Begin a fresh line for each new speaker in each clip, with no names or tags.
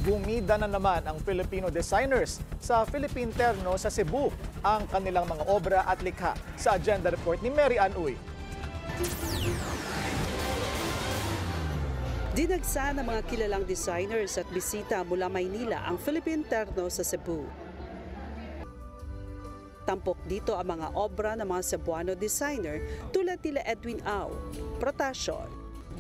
Bumida na naman ang Filipino designers sa Philippine Terno sa Cebu ang kanilang mga obra at likha sa agenda report ni Mary Ann Uy.
Dinagsa ng mga kilalang designers at bisita mula Maynila ang Philippine Terno sa Cebu. Tampok dito ang mga obra ng mga Cebuano designer tulad nila Edwin Au, Protasio,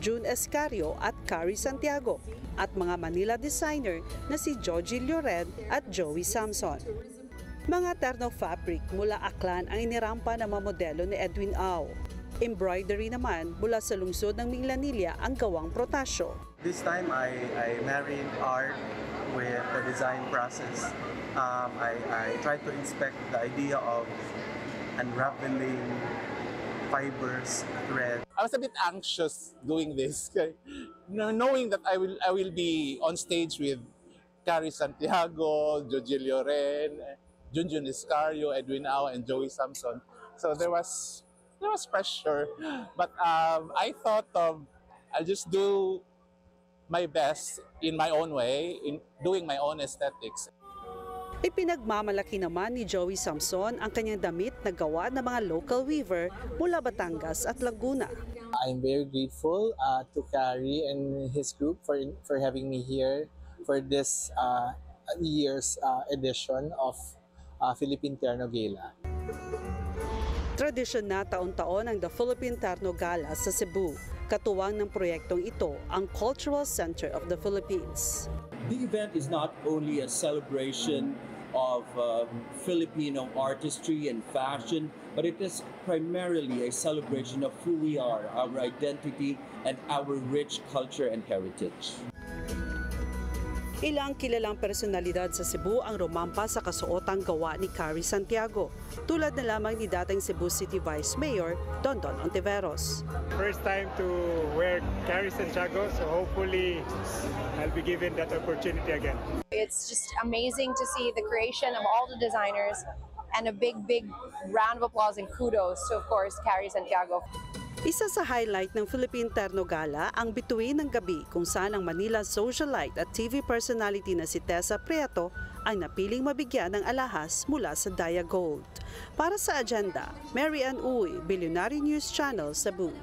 June Escario at Carrie Santiago at mga Manila designer na si Joji Lloren at Joey Samson. Mga terno fabric mula Aklan ang inirampa ng mga modelo ni Edwin Au. Embroidery naman mula sa lungsod ng Minglanilla ang gawang Protasio.
This time I married art with the design process. I tried to inspect the idea of unraveling fibers, thread.
I was a bit anxious doing this, knowing that I will be on stage with Carrie Santiago, Joji Lloren, Junjun Iscario, Edwin Au, and Joey Samson. So there was pressure, but I thought I'll just do my best in my own way, in doing my own aesthetics.
Ipinagmamalaki naman ni Joey Samson ang kanyang damit na gawa ng mga local weaver mula Batangas at Laguna.
I'm very grateful to Carrie and his group for having me here for this year's edition of Philippine Terno Gala.
Tradisyon na taon-taon ang The Philippine Terno Gala sa Cebu. Katuwang ng proyektong ito ang Cultural Center of the Philippines.
The event is not only a celebration of Filipino artistry and fashion, but it is primarily a celebration of who we are, our identity, and our rich culture and heritage.
Ilang kilalang personalidad sa Cebu ang rumampa sa kasuotang gawa ni Carrie Santiago, tulad na lamang ni dating Cebu City Vice Mayor Dondon Ontiveros.
First time to wear Carrie Santiago, so hopefully I'll be given that opportunity again.
It's just amazing to see the creation of all the designers, and a big round of applause and kudos to, of course, Carrie Santiago.
Isa sa highlight ng Philippine Terno Gala ang Bituin ng Gabi kung saan ang Manila socialite at TV personality na si Tessa Prieto ang napiling mabigyan ng alahas mula sa Daya Gold. Para sa agenda, Mary Ann Uy, Billionaire News Channel, Cebu.